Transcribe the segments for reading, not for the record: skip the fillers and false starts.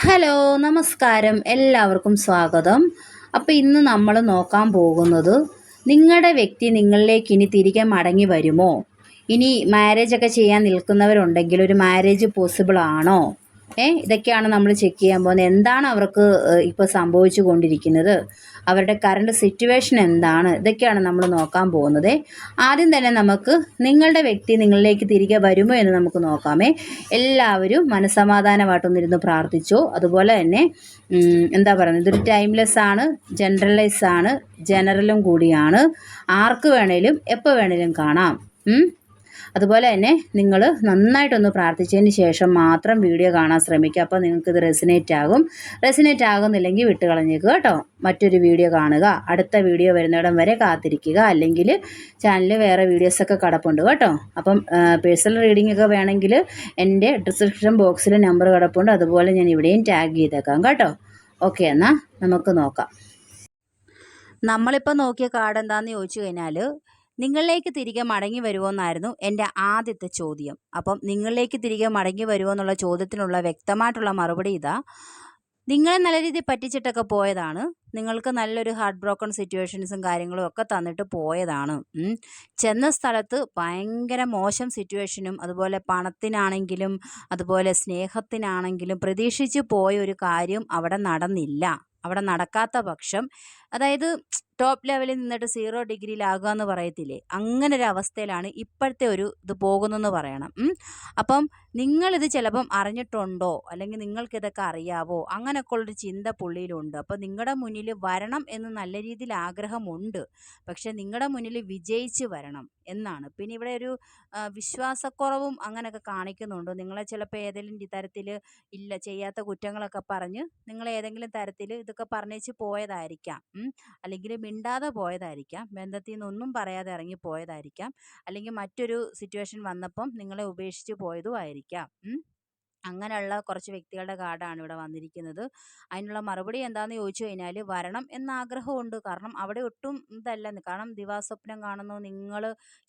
Hello, നമസ്കാരം. എല്ലാവർക്കും സ്വാഗതം. അപ്പോൾ ഇന്ന് നമ്മൾ നോക്കാൻ പോകുന്നത് നിങ്ങളുടെ വ്യക്തി നിങ്ങളിലേക്ക് ഇനി തിരികെ മടങ്ങി വരുമോ? ഇനി മാരേജ് ഒക്കെ ചെയ്യാൻ നിൽക്കുന്നവരുണ്ടെങ്കിൽ ഒരു മാരേജ് പോസിബിൾ ആണോ? ഇതൊക്കെയാണ് നമ്മൾ ചെക്ക് ചെയ്യാൻ പോകുന്നത്. എന്താണ് അവർക്ക് ഇപ്പോൾ സംഭവിച്ചു കൊണ്ടിരിക്കുന്നത്, അവരുടെ കറണ്ട് സിറ്റുവേഷൻ എന്താണ്, ഇതൊക്കെയാണ് നമ്മൾ നോക്കാൻ പോകുന്നത്. ആദ്യം തന്നെ നമുക്ക് നിങ്ങളുടെ വ്യക്തി നിങ്ങളിലേക്ക് തിരികെ വരുമോ എന്ന് നമുക്ക് നോക്കാമേ. എല്ലാവരും മനസ്സമാധാനമായിട്ടൊന്നിരുന്ന് പ്രാർത്ഥിച്ചോ. അതുപോലെ തന്നെ എന്താ പറയുന്നത്, ഇതൊരു ടൈംലെസ് ആണ്, ജനറലൈസ് ആണ്, ജനറലും കൂടിയാണ്. ആർക്ക് വേണേലും എപ്പോൾ വേണേലും കാണാം. അതുപോലെ തന്നെ നിങ്ങൾ നന്നായിട്ടൊന്ന് പ്രാർത്ഥിച്ചതിന് ശേഷം മാത്രം വീഡിയോ കാണാൻ ശ്രമിക്കുക. അപ്പോൾ നിങ്ങൾക്കിത് റെസിനേറ്റ് ആകുന്നില്ലെങ്കിൽ വിട്ടുകളഞ്ഞേക്കുക കേട്ടോ. മറ്റൊരു വീഡിയോ കാണുക. അടുത്ത വീഡിയോ വരുന്നിടം വരെ കാത്തിരിക്കുക. അല്ലെങ്കിൽ ചാനലിൽ വേറെ വീഡിയോസൊക്കെ കിടപ്പുണ്ട് കേട്ടോ. അപ്പം പേഴ്സണൽ റീഡിംഗ് ഒക്കെ വേണമെങ്കിൽ എൻ്റെ ഡിസ്ക്രിപ്ഷൻ ബോക്സിൽ നമ്പർ കിടപ്പുണ്ട്. അതുപോലെ ഞാൻ ഇവിടെയും ടാഗ് ചെയ്തേക്കാം കേട്ടോ. ഓക്കെ, എന്നാൽ നമുക്ക് നോക്കാം. നമ്മളിപ്പോൾ നോക്കിയ കാർഡ് എന്താണെന്ന് ചോദിച്ചു കഴിഞ്ഞാൽ, നിങ്ങളിലേക്ക് തിരികെ മടങ്ങി വരുമോ എന്നായിരുന്നു എൻ്റെ ആദ്യത്തെ ചോദ്യം. അപ്പം നിങ്ങളിലേക്ക് തിരികെ മടങ്ങി വരുമോ എന്നുള്ള ചോദ്യത്തിനുള്ള വ്യക്തമായിട്ടുള്ള മറുപടി ഇതാ. നിങ്ങളെ നല്ല രീതിയിൽ പറ്റിച്ചിട്ടൊക്കെ പോയതാണ്. നിങ്ങൾക്ക് നല്ലൊരു ഹാർട്ട് ബ്രോക്കൺ സിറ്റുവേഷൻസും കാര്യങ്ങളും ഒക്കെ തന്നിട്ട് പോയതാണ്. ചെന്ന സ്ഥലത്ത് ഭയങ്കര മോശം സിറ്റുവേഷനും അതുപോലെ പണത്തിനാണെങ്കിലും അതുപോലെ സ്നേഹത്തിനാണെങ്കിലും പ്രതീക്ഷിച്ച് പോയ ഒരു കാര്യം അവിടെ നടന്നില്ല. അവിടെ നടക്കാത്ത പക്ഷം, അതായത് ടോപ്പ് ലെവലിൽ നിന്നിട്ട് 0 ഡിഗ്രിയിലാകുക എന്ന് പറയത്തില്ലേ, അങ്ങനെ ഒരു അവസ്ഥയിലാണ് ഇപ്പോഴത്തെ ഒരു ഇത് പോകുന്നെന്ന് പറയണം. അപ്പം നിങ്ങളിത് ചിലപ്പം അറിഞ്ഞിട്ടുണ്ടോ, അല്ലെങ്കിൽ നിങ്ങൾക്കിതൊക്കെ അറിയാവോ, അങ്ങനെയൊക്കെ ഉള്ളൊരു ചിന്ത പുള്ളിയിലുണ്ട്. അപ്പം നിങ്ങളുടെ മുന്നിൽ വരണം എന്ന് നല്ല രീതിയിൽ ആഗ്രഹമുണ്ട്. പക്ഷെ നിങ്ങളുടെ മുന്നിൽ വിജയിച്ച് വരണം എന്നാണ്. പിന്നെ ഇവിടെ ഒരു വിശ്വാസക്കുറവും അങ്ങനെയൊക്കെ കാണിക്കുന്നുണ്ട്. നിങ്ങളെ ചിലപ്പോൾ ഏതെങ്കിലും തരത്തിൽ ഇല്ല ചെയ്യാത്ത കുറ്റങ്ങളൊക്കെ പറഞ്ഞ് നിങ്ങൾ ഏതെങ്കിലും തരത്തിൽ ഇതൊക്കെ പറഞ്ഞേച്ച് പോയതായിരിക്കാം. അല്ലെങ്കിൽ മിണ്ടാതെ പോയതായിരിക്കാം, ബന്ധത്തിൽ നിന്നൊന്നും പറയാതെ ഇറങ്ങി പോയതായിരിക്കാം, അല്ലെങ്കിൽ മറ്റൊരു സിറ്റുവേഷൻ വന്നപ്പം നിങ്ങളെ ഉപേക്ഷിച്ച് പോയതും ആയിരിക്കാം. അങ്ങനെയുള്ള കുറച്ച് വ്യക്തികളുടെ കാർഡാണ് ഇവിടെ വന്നിരിക്കുന്നത്. അതിനുള്ള മറുപടി എന്താണെന്ന് ചോദിച്ചു കഴിഞ്ഞാൽ, വരണം എന്ന ആഗ്രഹമുണ്ട്. കാരണം അവിടെ ഒട്ടും ഇതല്ല, കാരണം ദിവാസ്വപ്നം കാണുന്നു, നിങ്ങൾ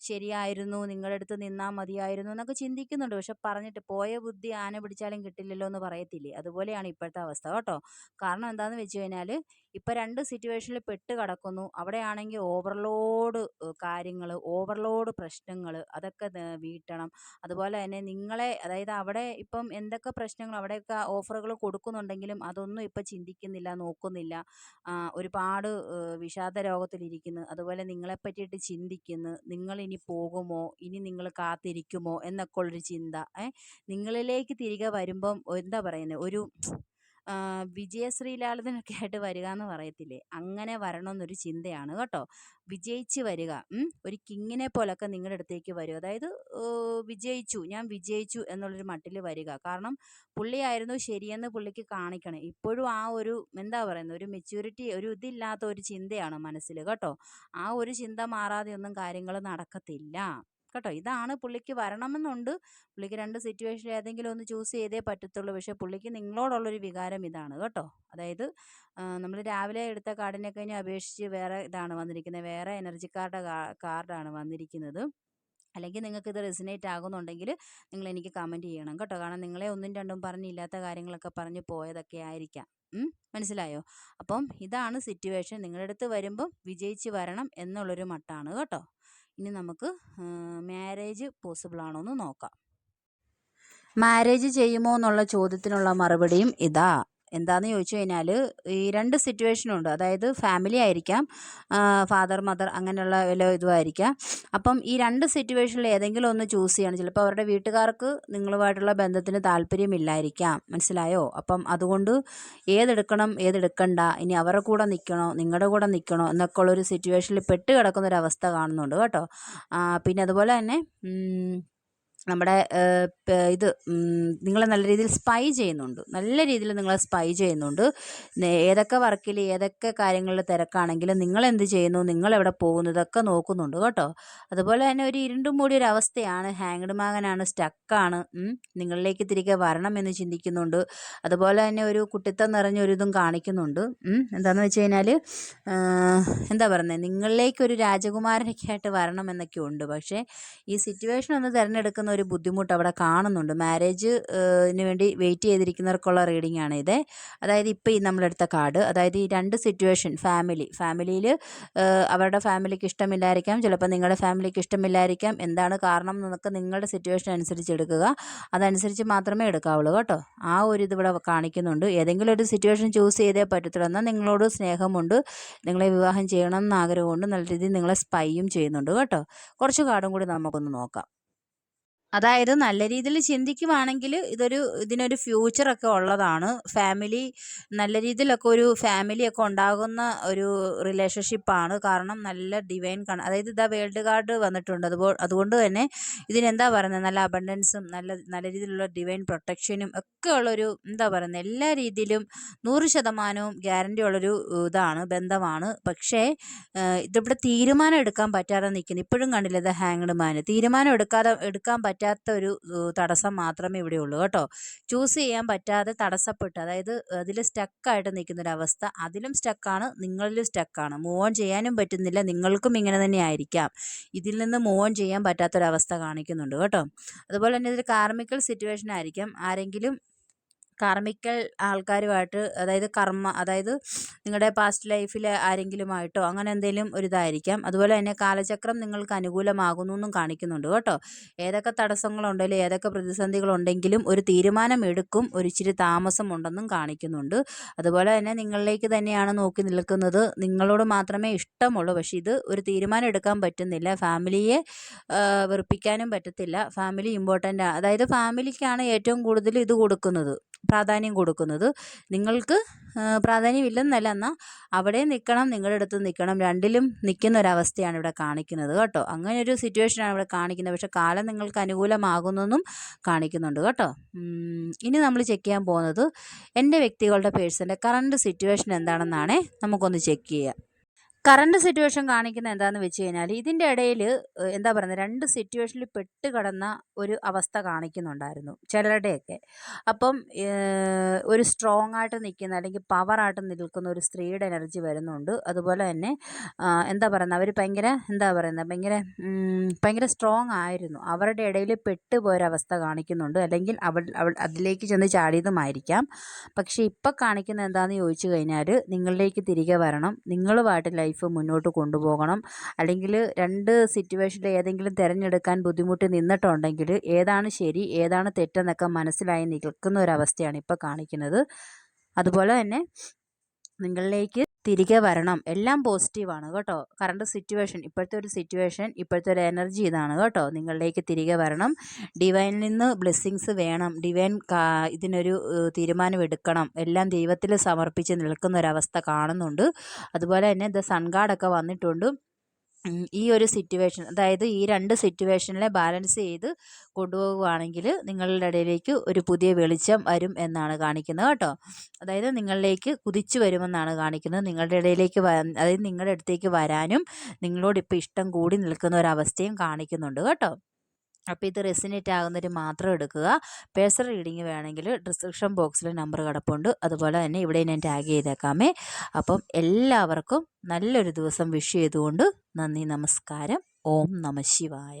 ശരിയായിരുന്നു, നിങ്ങളുടെ അടുത്ത് നിന്നാൽ മതിയായിരുന്നു എന്നൊക്കെ ചിന്തിക്കുന്നുണ്ട്. പക്ഷെ പറഞ്ഞിട്ട് പോയ ബുദ്ധി ആന പിടിച്ചാലും കിട്ടില്ലല്ലോ എന്ന് പറയത്തില്ലേ, അതുപോലെയാണ് ഇപ്പോഴത്തെ അവസ്ഥ കേട്ടോ. കാരണം എന്താണെന്ന് വെച്ച് കഴിഞ്ഞാൽ, ഇപ്പം 2 സിറ്റുവേഷനിൽ പെട്ട് കിടക്കുന്നു. അവിടെയാണെങ്കിൽ ഓവർലോഡ് കാര്യങ്ങൾ, ഓവർലോഡ് പ്രശ്നങ്ങൾ, അതൊക്കെ വീട്ടണം. അതുപോലെ തന്നെ നിങ്ങളെ, അതായത് അവിടെ ഇപ്പം എന്തൊക്കെ പ്രശ്നങ്ങൾ, അവിടെയൊക്കെ ഓഫറുകൾ കൊടുക്കുന്നുണ്ടെങ്കിലും അതൊന്നും ഇപ്പം ചിന്തിക്കുന്നില്ല, നോക്കുന്നില്ല. ഒരുപാട് വിഷാദ രോഗത്തിലിരിക്കുന്നു. അതുപോലെ നിങ്ങളെ പറ്റിയിട്ട് ചിന്തിക്കുന്നു, നിങ്ങളിനി പോകുമോ, ഇനി നിങ്ങൾ കാത്തിരിക്കുമോ എന്നൊക്കെ ഉള്ളൊരു ചിന്ത. നിങ്ങളിലേക്ക് തിരികെ വരുമ്പം എന്താ പറയുന്നത്, ഒരു വിജയശ്രീലാളിതനൊക്കെ ആയിട്ട് വരിക എന്ന് പറയത്തില്ലേ, അങ്ങനെ വരണമെന്നൊരു ചിന്തയാണ് കേട്ടോ. വിജയിച്ച് വരിക, ഒരു കിങ്ങിനെ പോലൊക്കെ നിങ്ങളുടെ അടുത്തേക്ക് വരിക. അതായത് ഞാൻ വിജയിച്ചു എന്നുള്ളൊരു മട്ടിൽ വരിക. കാരണം പുള്ളിയായിരുന്നു ശരിയെന്ന് പുള്ളിക്ക് കാണിക്കണം. ഇപ്പോഴും ആ ഒരു എന്താ പറയുന്നത്, ഒരു മെച്യൂരിറ്റി, ഒരു ഇതില്ലാത്ത ഒരു ചിന്തയാണ് മനസ്സിൽ കേട്ടോ. ആ ഒരു ചിന്ത മാറാതെ ഒന്നും കാര്യങ്ങൾ നടക്കത്തില്ല കേട്ടോ. ഇതാണ് പുള്ളിക്ക് വരണമെന്നുണ്ട്. പുള്ളിക്ക് 2 സിറ്റുവേഷനിൽ ഏതെങ്കിലും ഒന്ന് ചൂസ് ചെയ്തേ പറ്റത്തുള്ളൂ. പക്ഷേ പുള്ളിക്ക് നിങ്ങളോടുള്ളൊരു വികാരം ഇതാണ് കേട്ടോ. അതായത് നമ്മൾ രാവിലെ എടുത്ത കാർഡിനെ കഴിഞ്ഞ് അപേക്ഷിച്ച് വേറെ ഇതാണ് വന്നിരിക്കുന്നത്, വേറെ എനർജിക്കാരുടെ കാർഡാണ് വന്നിരിക്കുന്നത്. അല്ലെങ്കിൽ നിങ്ങൾക്ക് ഇത് റെസിനേറ്റ് ആകുന്നുണ്ടെങ്കിൽ നിങ്ങൾ എനിക്ക് കമൻറ്റ് ചെയ്യണം കേട്ടോ. കാരണം നിങ്ങളെ 1ഉം 2ഉം പറഞ്ഞില്ലാത്ത കാര്യങ്ങളൊക്കെ പറഞ്ഞ് പോയതൊക്കെ ആയിരിക്കാം. മനസ്സിലായോ? അപ്പം ഇതാണ് സിറ്റുവേഷൻ. നിങ്ങളുടെ അടുത്ത് വരുമ്പം വിജയിച്ച് വരണം എന്നുള്ളൊരു മട്ടാണ് കേട്ടോ. ഇനി നമുക്ക് മാരേജ് പോസിബിൾ ആണോ എന്ന് നോക്കാം. മാരേജ് ചെയ്യുമോ എന്നുള്ള ചോദ്യത്തിനുള്ള മറുപടിയും ഇതാ. എന്താണെന്ന് ചോദിച്ചു കഴിഞ്ഞാൽ, ഈ 2 സിറ്റുവേഷനുണ്ട്. അതായത് ഫാമിലി ആയിരിക്കാം, ഫാദർ മദർ അങ്ങനെയുള്ള വല്ല ഇതുമായിരിക്കാം. അപ്പം ഈ 2 സിറ്റുവേഷനിൽ ഏതെങ്കിലും ഒന്ന് ചൂസ് ചെയ്യണം. ചിലപ്പോൾ അവരുടെ വീട്ടുകാർക്ക് നിങ്ങളുമായിട്ടുള്ള ബന്ധത്തിന് താല്പര്യമില്ലായിരിക്കാം. മനസ്സിലായോ? അപ്പം അതുകൊണ്ട് ഏതെടുക്കണം ഏതെടുക്കണ്ട, ഇനി അവരുടെ കൂടെ നിൽക്കണോ നിങ്ങളുടെ കൂടെ നിൽക്കണോ എന്നൊക്കെ ഉള്ളൊരു സിറ്റുവേഷനിൽ പെട്ട് കിടക്കുന്നൊരവസ്ഥ കാണുന്നുണ്ട് കേട്ടോ. പിന്നെ അതുപോലെ തന്നെ നമ്മുടെ ഇത് നിങ്ങളെ നല്ല രീതിയിൽ സ്പൈ ചെയ്യുന്നുണ്ട്. നല്ല രീതിയിൽ നിങ്ങളെ സ്പൈ ചെയ്യുന്നുണ്ട്. ഏതൊക്കെ വർക്കിൽ ഏതൊക്കെ കാര്യങ്ങളിൽ തിരക്കാണെങ്കിലും നിങ്ങളെന്ത് ചെയ്യുന്നു, നിങ്ങളെവിടെ പോകുന്നു, ഇതൊക്കെ നോക്കുന്നുണ്ട് കേട്ടോ. അതുപോലെ തന്നെ ഒരു ഇരുണ്ടും മൂടിയൊരു അവസ്ഥയാണ്. ഹാങ്ഡ് മാങ്ങനാണ്, സ്റ്റക്കാണ്. നിങ്ങളിലേക്ക് തിരികെ വരണമെന്ന് ചിന്തിക്കുന്നുണ്ട്. അതുപോലെ തന്നെ ഒരു കുട്ടിത്തം നിറഞ്ഞൊരിതും കാണിക്കുന്നുണ്ട്. എന്താണെന്ന് വെച്ച് കഴിഞ്ഞാൽ, എന്താ പറയുന്നത്, നിങ്ങളിലേക്കൊരു രാജകുമാരനൊക്കെ ആയിട്ട് വരണമെന്നൊക്കെ ഉണ്ട്. പക്ഷേ ഈ സിറ്റുവേഷൻ ഒന്ന് തിരഞ്ഞെടുക്കുന്നത് കിട്ടുന്ന ഒരു ബുദ്ധിമുട്ട് അവിടെ കാണുന്നുണ്ട്. മാരേജിന് വേണ്ടി വെയിറ്റ് ചെയ്തിരിക്കുന്നവർക്കുള്ള റീഡിംഗ് ആണ് ഇത്. അതായത് ഇപ്പോൾ ഈ നമ്മളെടുത്ത കാർഡ്, അതായത് ഈ രണ്ട് സിറ്റുവേഷൻ, ഫാമിലിയിൽ അവരുടെ ഫാമിലിക്ക് ഇഷ്ടമില്ലായിരിക്കാം, ചിലപ്പോൾ നിങ്ങളുടെ ഫാമിലിക്ക് ഇഷ്ടമില്ലായിരിക്കാം. എന്താണ് കാരണം എന്നൊക്കെ നിങ്ങളുടെ സിറ്റുവേഷൻ അനുസരിച്ച് എടുക്കുക. അതനുസരിച്ച് മാത്രമേ എടുക്കാവുള്ളൂ കേട്ടോ. ആ ഒരു ഇതിവിടെ കാണിക്കുന്നുണ്ട്. ഏതെങ്കിലും ഒരു സിറ്റുവേഷൻ ചൂസ് ചെയ്തേ പറ്റത്തുള്ളൂ. എന്നാൽ നിങ്ങളോട് സ്നേഹമുണ്ട്, നിങ്ങളെ വിവാഹം ചെയ്യണം എന്ന് ആഗ്രഹമുണ്ട്, നല്ല രീതിയിൽ നിങ്ങളെ സ്പൈയും ചെയ്യുന്നുണ്ട് കേട്ടോ. കുറച്ച് കാർഡും കൂടി നമുക്കൊന്ന് നോക്കാം. അതായത് നല്ല രീതിയിൽ ചിന്തിക്കുവാണെങ്കിൽ ഇതിനൊരു ഫ്യൂച്ചറൊക്കെ ഉള്ളതാണ്. ഫാമിലി നല്ല രീതിയിലൊക്കെ ഒരു ഫാമിലിയൊക്കെ ഉണ്ടാകുന്ന ഒരു റിലേഷൻഷിപ്പാണ്. കാരണം നല്ല ഡിവൈൻ അതായത് ഇതാ വേൾഡ് കാർഡ് വന്നിട്ടുണ്ട്. അതുകൊണ്ട് തന്നെ ഇതിനെന്താ പറയുന്നത്, നല്ല അബണ്ടൻസും നല്ല രീതിയിലുള്ള ഡിവൈൻ പ്രൊട്ടക്ഷനും ഒക്കെ ഉള്ളൊരു എന്താ പറയുന്നത്, എല്ലാ രീതിയിലും 100% ഗ്യാരണ്ടി ഉള്ളൊരു ബന്ധമാണ്. പക്ഷേ ഇതിവിടെ തീരുമാനം എടുക്കാൻ പറ്റാതെ നിൽക്കുന്നു. ഇപ്പോഴും കണ്ടില്ല ഇത് ഹാങ്ഡ് മാന്. തീരുമാനം എടുക്കാൻ പറ്റാത്ത ഒരു തടസ്സം മാത്രമേ ഇവിടെ ഉള്ളൂ കേട്ടോ. ചൂസ് ചെയ്യാൻ പറ്റാതെ തടസ്സപ്പെട്ട്, അതായത് അതിൽ സ്റ്റക്കായിട്ട് നിൽക്കുന്നൊരവസ്ഥ. അതിലും സ്റ്റക്കാണ്, നിങ്ങളിലും സ്റ്റക്കാണ്. മൂവ് ഓൺ ചെയ്യാനും പറ്റുന്നില്ല. നിങ്ങൾക്കും ഇങ്ങനെ തന്നെ ആയിരിക്കാം. ഇതിൽ നിന്ന് മൂവ് ഓൺ ചെയ്യാൻ പറ്റാത്തൊരവസ്ഥ കാണിക്കുന്നുണ്ട് കേട്ടോ. അതുപോലെ തന്നെ ഇതൊരു കാർമിക്കൽ സിറ്റുവേഷൻ ആയിരിക്കാം. ആരെങ്കിലും കാർമിക്കൽ ആൾക്കാരുമായിട്ട്, അതായത് നിങ്ങളുടെ പാസ്റ്റ് ലൈഫിൽ ആരെങ്കിലുമായിട്ടോ അങ്ങനെ എന്തെങ്കിലും ഒരിതായിരിക്കാം. അതുപോലെ തന്നെ കാലചക്രം നിങ്ങൾക്ക് അനുകൂലമാകുന്നു എന്നും കാണിക്കുന്നുണ്ട് കേട്ടോ. ഏതൊക്കെ തടസ്സങ്ങളുണ്ടെങ്കിലും ഏതൊക്കെ പ്രതിസന്ധികളുണ്ടെങ്കിലും ഒരു തീരുമാനം എടുക്കും, ഒരിച്ചിരി താമസമുണ്ടെന്നും കാണിക്കുന്നുണ്ട്. അതുപോലെ തന്നെ നിങ്ങളിലേക്ക് തന്നെയാണ് നോക്കി നിൽക്കുന്നത്. നിങ്ങളോട് മാത്രമേ ഇഷ്ടമുള്ളൂ. പക്ഷേ ഇത് ഒരു തീരുമാനം എടുക്കാൻ പറ്റുന്നില്ല. ഫാമിലിയെ വെറുപ്പിക്കാനും പറ്റത്തില്ല. ഫാമിലി ഇമ്പോർട്ടൻ്റ്, അതായത് ഫാമിലിക്കാണ് ഏറ്റവും കൂടുതൽ ഇത് കൊടുക്കുന്നത്, പ്രാധാന്യം കൊടുക്കുന്നത്. നിങ്ങൾക്ക് പ്രാധാന്യമില്ലെന്നല്ല, എന്നാൽ അവിടെ നിൽക്കണം, നിങ്ങളുടെ അടുത്ത് നിൽക്കണം. രണ്ടിലും നിൽക്കുന്ന ഒരവസ്ഥയാണ് ഇവിടെ കാണിക്കുന്നത് കേട്ടോ. അങ്ങനെ ഒരു സിറ്റുവേഷനാണ് ഇവിടെ കാണിക്കുന്നത്. പക്ഷേ കാലം നിങ്ങൾക്ക് അനുകൂലമാകുന്നെന്നും കാണിക്കുന്നുണ്ട് കേട്ടോ. ഇനി നമ്മൾ ചെക്ക് ചെയ്യാൻ പോകുന്നത് എൻ്റെ വ്യക്തികളുടെ പേഴ്സൻ്റെ കറണ്ട് സിറ്റുവേഷൻ എന്താണെന്നാണ്. നമുക്കൊന്ന് ചെക്ക് ചെയ്യാം. കറണ്ട് സിറ്റുവേഷൻ കാണിക്കുന്ന എന്താണെന്ന് വെച്ച് കഴിഞ്ഞാൽ, ഇതിൻ്റെ ഇടയിൽ എന്താ പറയുന്നത്, രണ്ട് സിറ്റുവേഷനിൽ പെട്ട് കിടന്ന ഒരു അവസ്ഥ കാണിക്കുന്നുണ്ടായിരുന്നു ചിലരുടെയൊക്കെ. അപ്പം ഒരു സ്ട്രോങ് ആയിട്ട് നിൽക്കുന്ന അല്ലെങ്കിൽ പവറായിട്ട് നിൽക്കുന്ന ഒരു സ്ത്രീയുടെ എനർജി വരുന്നുണ്ട്. അതുപോലെ തന്നെ എന്താ പറയുന്നത്, അവർ ഭയങ്കര സ്ട്രോങ് ആയിരുന്നു. അവരുടെ ഇടയിൽ പെട്ടുപോയൊരവസ്ഥ കാണിക്കുന്നുണ്ട്. അല്ലെങ്കിൽ അവൾ അതിലേക്ക് ചെന്ന് ചാടിയതുമായിരിക്കാം. പക്ഷേ ഇപ്പം കാണിക്കുന്നത് എന്താണെന്ന് ചോദിച്ചു കഴിഞ്ഞാൽ, നിങ്ങളിലേക്ക് തിരികെ വരണം, നിങ്ങളുമായിട്ട് ലൈഫ് മുന്നോട്ട് കൊണ്ടുപോകണം. അല്ലെങ്കിൽ രണ്ട് സിറ്റുവേഷനിൽ ഏതെങ്കിലും തിരഞ്ഞെടുക്കാൻ ബുദ്ധിമുട്ടി നിന്നിട്ടുണ്ടെങ്കിൽ ഏതാണ് ശരി ഏതാണ് തെറ്റെന്നൊക്കെ മനസ്സിലായി നിൽക്കുന്ന ഒരവസ്ഥയാണ് ഇപ്പോൾ കാണിക്കുന്നത്. അതുപോലെ തന്നെ നിങ്ങളിലേക്ക് തിരികെ വരണം. എല്ലാം പോസിറ്റീവാണ് കേട്ടോ. കറണ്ട് സിറ്റുവേഷൻ, ഇപ്പോഴത്തെ ഒരു എനർജി ഇതാണ് കേട്ടോ. നിങ്ങളിലേക്ക് തിരികെ വരണം. ഡിവൈനിൽ നിന്ന് ബ്ലെസ്സിങ്സ് വേണം. ഡിവൈൻ ഇതിനൊരു തീരുമാനം എടുക്കണം. എല്ലാം ദൈവത്തിൽ സമർപ്പിച്ച് നിൽക്കുന്ന ഒരവസ്ഥ കാണുന്നുണ്ട്. അതുപോലെ തന്നെ ദ സൺ ഗാർഡൊക്കെ വന്നിട്ടുണ്ട്. ഈ ഒരു സിറ്റുവേഷൻ, അതായത് ഈ രണ്ട് സിറ്റുവേഷനിലെ ബാലൻസ് ചെയ്ത് കൊണ്ടുപോകുകയാണെങ്കിൽ നിങ്ങളുടെ ഇടയിലേക്ക് ഒരു പുതിയ വെളിച്ചം വരും എന്നാണ് കാണിക്കുന്നത് കേട്ടോ. അതായത് നിങ്ങളിലേക്ക് കുതിച്ചു വരുമെന്നാണ് കാണിക്കുന്നത്. നിങ്ങളുടെ ഇടയിലേക്ക് അതായത് നിങ്ങളുടെ അടുത്തേക്ക് വരാനും നിങ്ങളോടിപ്പോൾ ഇഷ്ടം കൂടി നിൽക്കുന്ന ഒരവസ്ഥയും കാണിക്കുന്നുണ്ട് കേട്ടോ. അപ്പോൾ ഇത് റെസിനേറ്റ് ആകുന്നവർ മാത്രം എടുക്കുക. പേഴ്സണൽ റീഡിങ് വേണമെങ്കിൽ ഡിസ്ക്രിപ്ഷൻ ബോക്സിൽ നമ്പർ കിടപ്പുണ്ട്. അതുപോലെ തന്നെ ഇവിടെ ഞാൻ ടാഗ് ചെയ്തേക്കാമേ. അപ്പം എല്ലാവർക്കും നല്ലൊരു ദിവസം വിഷ് ചെയ്തുകൊണ്ട് നന്ദി, നമസ്കാരം. ഓം നമഃ ശിവായ.